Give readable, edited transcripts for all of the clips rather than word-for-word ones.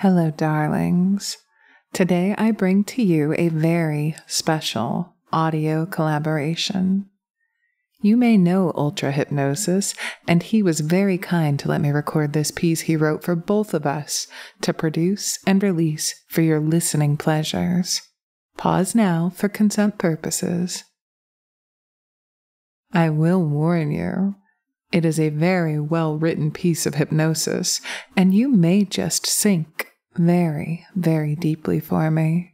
Hello, darlings. Today I bring to you a very special audio collaboration. You may know Ultra Hypnosis, and he was very kind to let me record this piece he wrote for both of us to produce and release for your listening pleasures. Pause now for consent purposes. I will warn you, it is a very well-written piece of hypnosis, and you may just sink very, very deeply for me.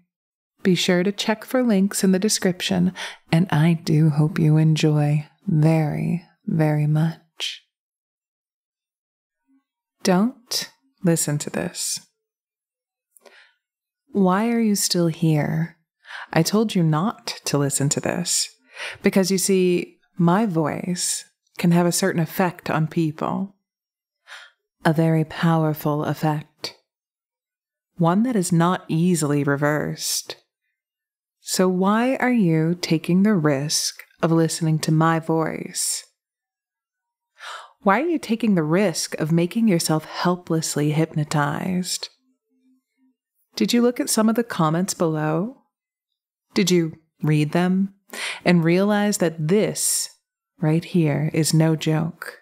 Be sure to check for links in the description, and I do hope you enjoy very, very much. Don't listen to this. Why are you still here? I told you not to listen to this, because you see, my voice can have a certain effect on people. A very powerful effect. One that is not easily reversed. So why are you taking the risk of listening to my voice? Why are you taking the risk of making yourself helplessly hypnotized? Did you look at some of the comments below? Did you read them and realize that this right here is no joke?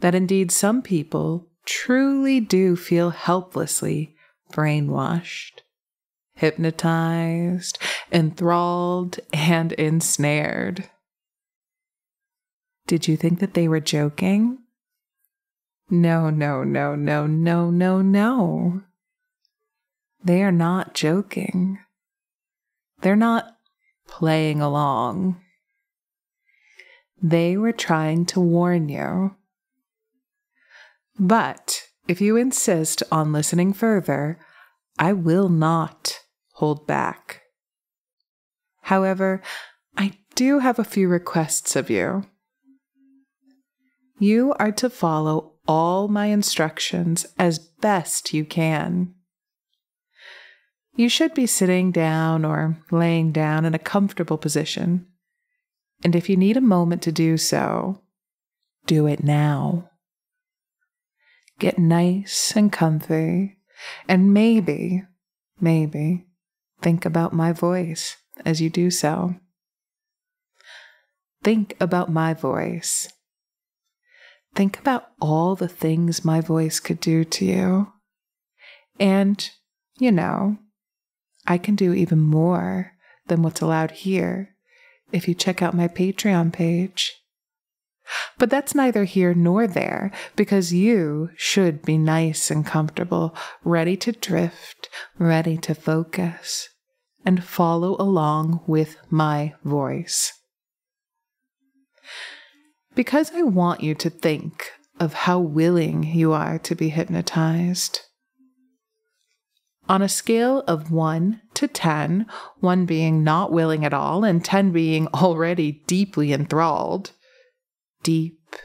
That indeed some people truly do feel helplessly brainwashed, hypnotized, enthralled, and ensnared. Did you think that they were joking? No, no, no, no, no, no, no. They are not joking. They're not playing along. They were trying to warn you. But if you insist on listening further, I will not hold back. However, I do have a few requests of you. You are to follow all my instructions as best you can. You should be sitting down or laying down in a comfortable position. And if you need a moment to do so, do it now. Get nice and comfy, and maybe, think about my voice as you do so. Think about my voice. Think about all the things my voice could do to you. And, you know, I can do even more than what's allowed here if you check out my Patreon page. But that's neither here nor there, because you should be nice and comfortable, ready to drift, ready to focus, and follow along with my voice. Because I want you to think of how willing you are to be hypnotized. On a scale of 1 to 10, 1 being not willing at all, and 10 being already deeply enthralled, deep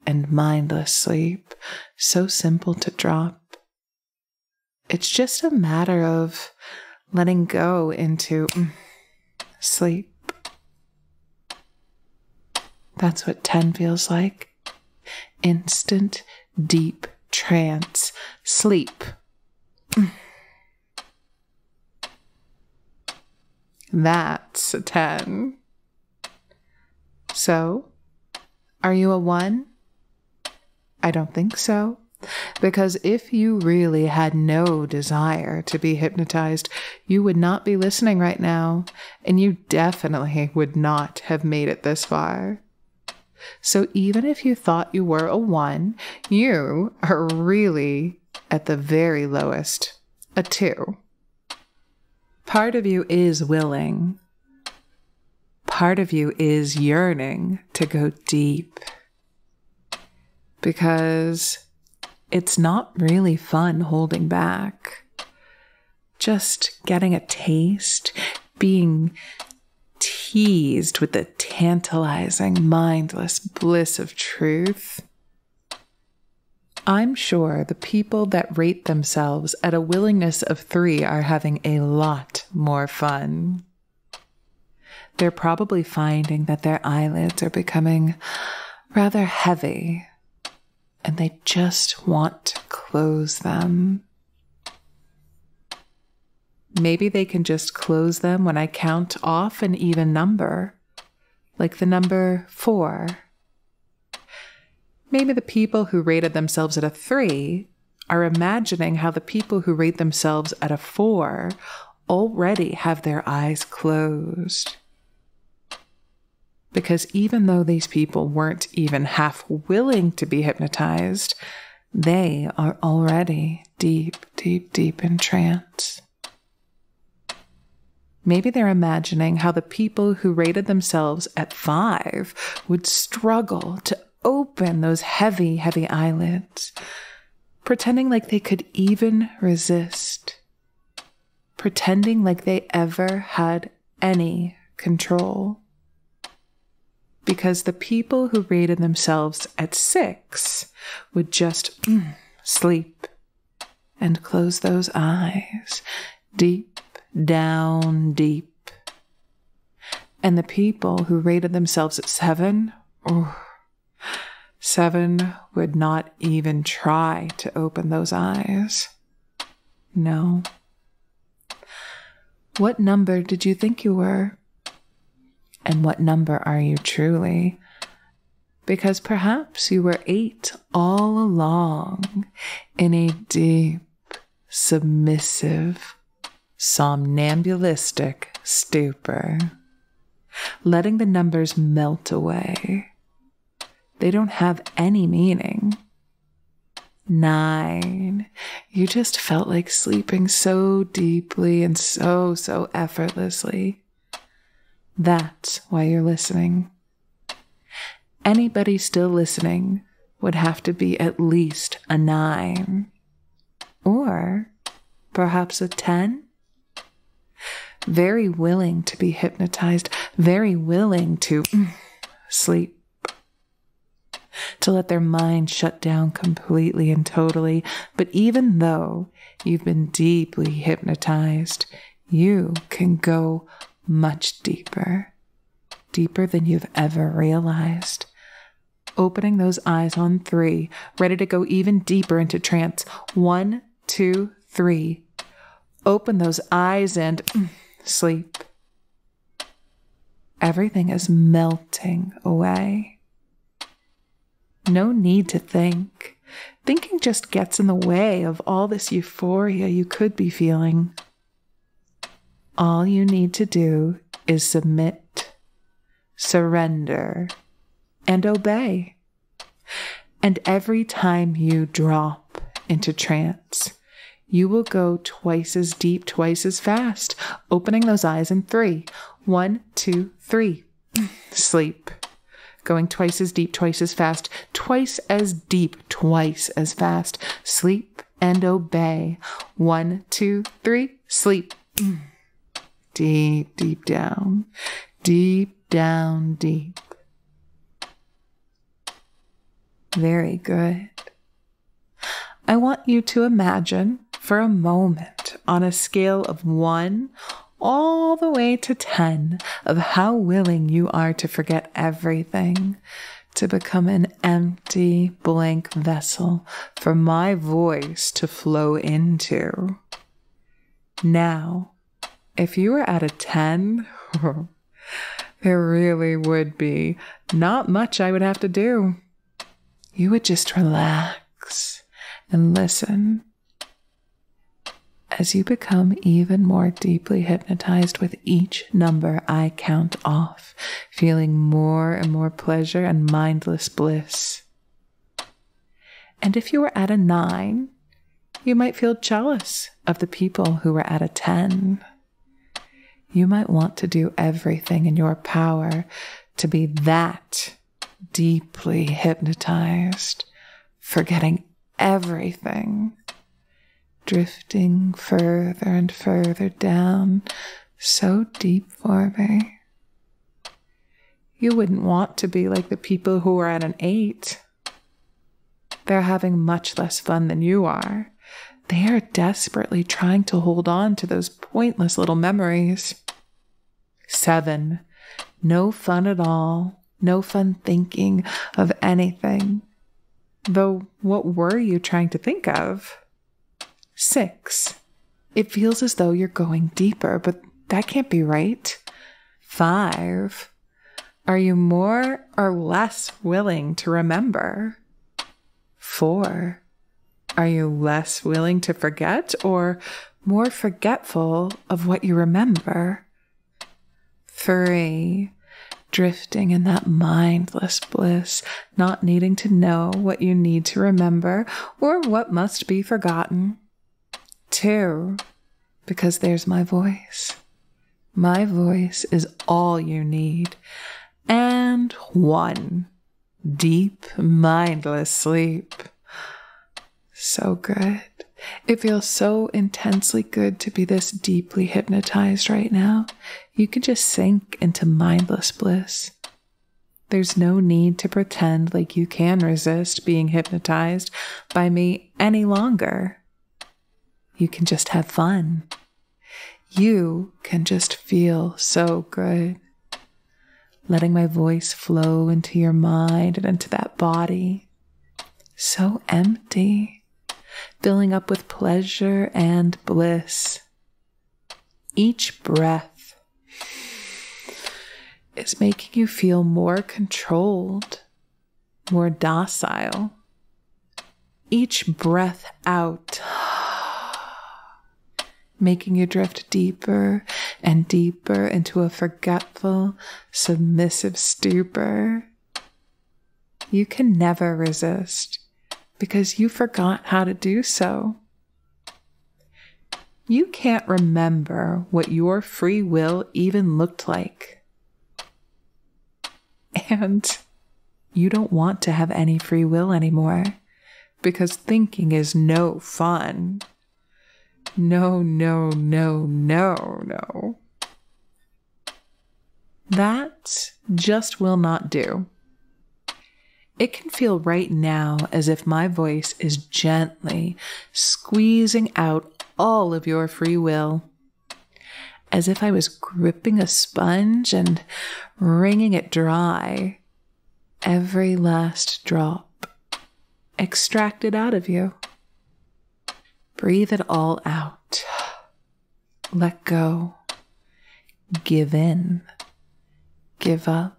and mindless sleep, so simple to drop. It's just a matter of letting go into sleep. That's what 10 feels like. Instant, deep trance, sleep. That's a 10. So, are you a 1? I don't think so. Because if you really had no desire to be hypnotized, you would not be listening right now, and you definitely would not have made it this far. So even if you thought you were a 1, you are really, at the very lowest, a 2. Part of you is willing. Part of you is yearning to go deep. Because it's not really fun holding back. Just getting a taste, being teased with the tantalizing, mindless bliss of truth. I'm sure the people that rate themselves at a willingness of 3 are having a lot more fun. They're probably finding that their eyelids are becoming rather heavy, and they just want to close them. Maybe they can just close them when I count off an even number, like the number 4. Maybe the people who rated themselves at a 3 are imagining how the people who rate themselves at a 4 already have their eyes closed. Because even though these people weren't even half willing to be hypnotized, they are already deep, deep, deep in trance. Maybe they're imagining how the people who rated themselves at 5 would struggle to open those heavy, heavy eyelids, pretending like they could even resist, pretending like they ever had any control. Because the people who rated themselves at 6 would just sleep and close those eyes deep down deep. And the people who rated themselves at 7, 7 would not even try to open those eyes. No. What number did you think you were? And what number are you truly? Because perhaps you were 8 all along in a deep, submissive, somnambulistic stupor, letting the numbers melt away. They don't have any meaning. 9. You just felt like sleeping so deeply and so effortlessly. That's why you're listening. Anybody still listening would have to be at least a 9. Or perhaps a 10. Very willing to be hypnotized, very willing to sleep, to let their mind shut down completely and totally. But even though you've been deeply hypnotized, you can go much deeper, deeper than you've ever realized. Opening those eyes on 3, ready to go even deeper into trance. 1, 2, 3. Open those eyes and sleep. Everything is melting away. No need to think. Thinking just gets in the way of all this euphoria you could be feeling. All you need to do is submit, surrender, and obey. And every time you drop into trance, you will go twice as deep, twice as fast, opening those eyes in 3. 1, 2, 3. Sleep. Going twice as deep, twice as fast, twice as deep, twice as fast. Sleep and obey. 1, 2, 3. Sleep. Deep, deep down. Deep down, deep. Very good. I want you to imagine for a moment on a scale of 1 all the way to 10 of how willing you are to forget everything, to become an empty, blank vessel for my voice to flow into. Now, if you were at a 10, there really would be not much I would have to do. You would just relax and listen. As you become even more deeply hypnotized with each number I count off, feeling more and more pleasure and mindless bliss. And if you were at a 9, you might feel jealous of the people who were at a 10. You might want to do everything in your power to be that deeply hypnotized, forgetting everything, drifting further and further down, so deep for me. You wouldn't want to be like the people who are at an 8. They're having much less fun than you are. They are desperately trying to hold on to those pointless little memories. 7. No fun at all. No fun thinking of anything. Though, what were you trying to think of? 6. It feels as though you're going deeper, but that can't be right. 5. Are you more or less willing to remember? 4. Are you less willing to forget or more forgetful of what you remember? 3. Drifting in that mindless bliss, not needing to know what you need to remember or what must be forgotten. 2. Because there's my voice. My voice is all you need. And 1. Deep, mindless sleep. So good. It feels so intensely good to be this deeply hypnotized right now. You can just sink into mindless bliss. There's no need to pretend like you can resist being hypnotized by me any longer. You can just have fun. You can just feel so good. Letting my voice flow into your mind and into that body. So empty. Filling up with pleasure and bliss. Each breath is making you feel more controlled, more docile. Each breath out, making you drift deeper and deeper into a forgetful, submissive stupor. You can never resist because you forgot how to do so. You can't remember what your free will even looked like. And you don't want to have any free will anymore because thinking is no fun. No, no, no, no, no. That just will not do. It can feel right now as if my voice is gently squeezing out all of your free will. As if I was gripping a sponge and wringing it dry. Every last drop extracted out of you. Breathe it all out. Let go. Give in. Give up.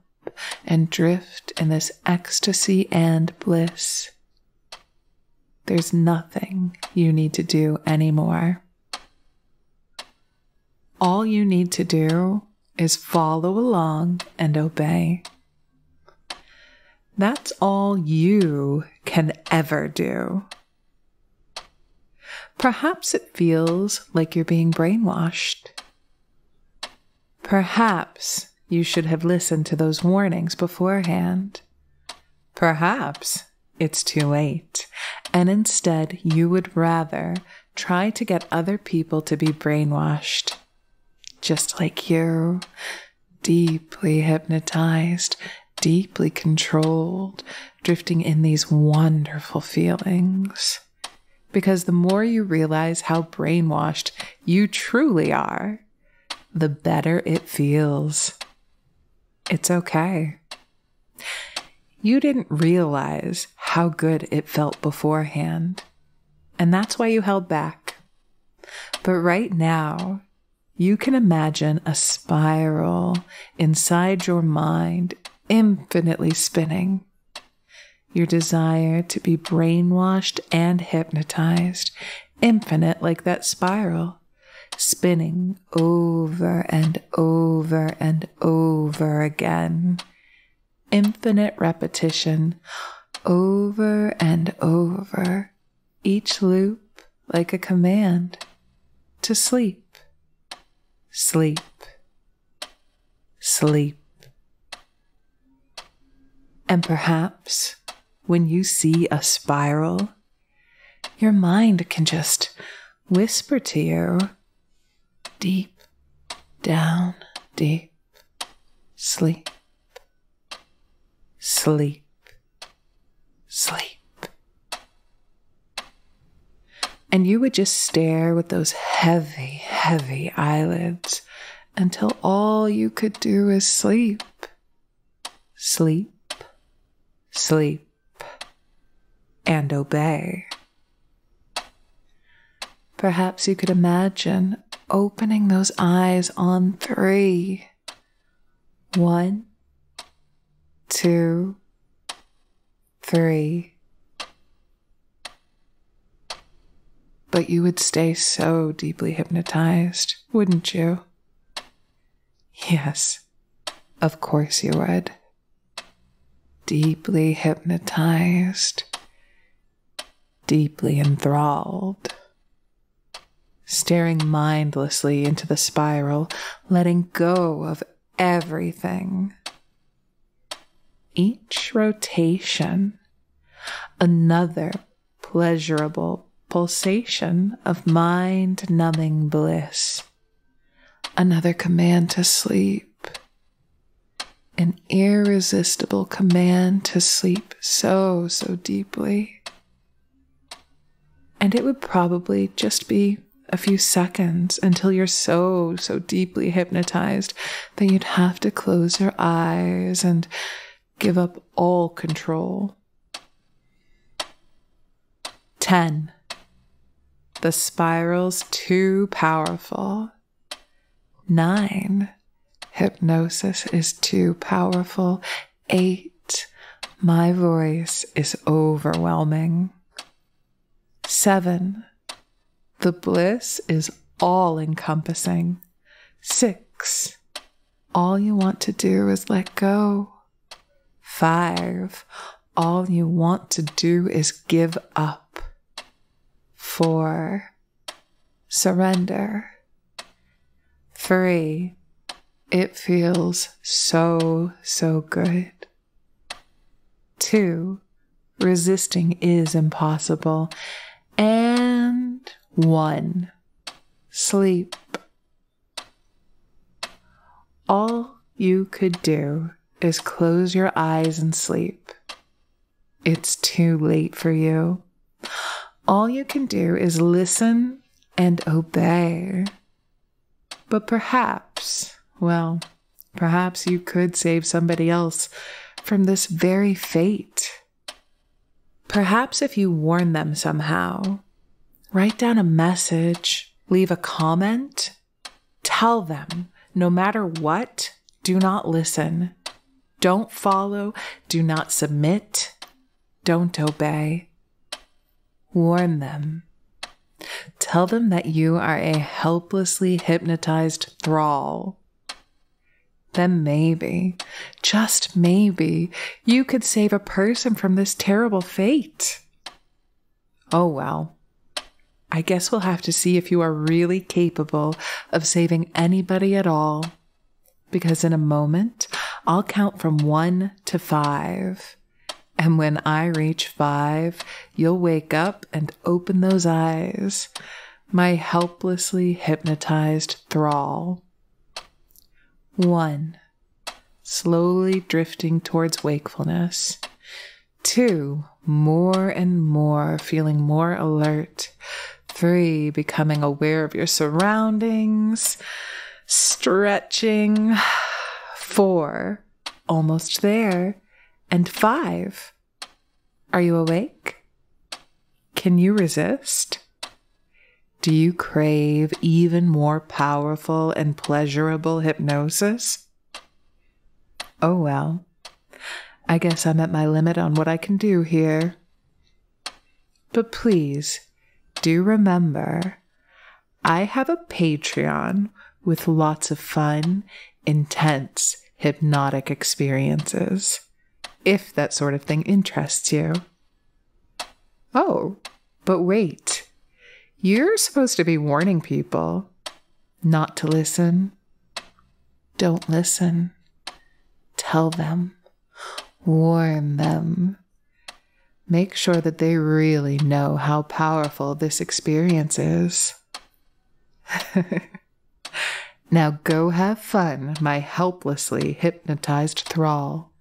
And drift in this ecstasy and bliss. There's nothing you need to do anymore. All you need to do is follow along and obey. That's all you can ever do. Perhaps it feels like you're being brainwashed. Perhaps you should have listened to those warnings beforehand. Perhaps it's too late, and instead you would rather try to get other people to be brainwashed. Just like you, deeply hypnotized, deeply controlled, drifting in these wonderful feelings. Because the more you realize how brainwashed you truly are, the better it feels. It's okay. You didn't realize how good it felt beforehand, and that's why you held back. But right now, you can imagine a spiral inside your mind infinitely spinning. Your desire to be brainwashed and hypnotized, infinite like that spiral, spinning over and over and over again. Infinite repetition, over and over, each loop like a command to sleep. Sleep. Sleep. And perhaps when you see a spiral, your mind can just whisper to you, deep, down, deep, sleep, sleep, sleep. And you would just stare with those heavy, heavy eyelids until all you could do is sleep, sleep, sleep, and obey. Perhaps you could imagine opening those eyes on 3. 1, 2, 3. But you would stay so deeply hypnotized, wouldn't you? Yes, of course you would. Deeply hypnotized, deeply enthralled, staring mindlessly into the spiral, letting go of everything. Each rotation, another pleasurable pulsation of mind-numbing bliss. Another command to sleep. An irresistible command to sleep so deeply. And it would probably just be a few seconds until you're so deeply hypnotized that you'd have to close your eyes and give up all control. 10. The spiral's too powerful. 9. Hypnosis is too powerful. 8. My voice is overwhelming. 7. The bliss is all-encompassing. 6. All you want to do is let go. 5. All you want to do is give up. 4. Surrender. 3. It feels so good. 2. Resisting is impossible. And 1. Sleep. All you could do is close your eyes and sleep. It's too late for you. All you can do is listen and obey. But perhaps you could save somebody else from this very fate. Perhaps if you warn them somehow, write down a message, leave a comment, tell them, no matter what, do not listen. Don't follow, do not submit, don't obey. Warn them. Tell them that you are a helplessly hypnotized thrall. Then maybe, just maybe, you could save a person from this terrible fate. Oh well, I guess we'll have to see if you are really capable of saving anybody at all. Because in a moment, I'll count from 1 to 5. And when I reach 5, you'll wake up and open those eyes, my helplessly hypnotized thrall. 1. Slowly drifting towards wakefulness. 2. More and more, feeling more alert. 3. Becoming aware of your surroundings. Stretching. 4. Almost there. And 5. Are you awake? Can you resist? Do you crave even more powerful and pleasurable hypnosis? Oh well, I guess I'm at my limit on what I can do here. But please, do remember, I have a Patreon with lots of fun, intense, hypnotic experiences. If that sort of thing interests you. Oh, but wait. You're supposed to be warning people not to listen. Don't listen. Tell them. Warn them. Make sure that they really know how powerful this experience is. Now go have fun, my helplessly hypnotized thrall.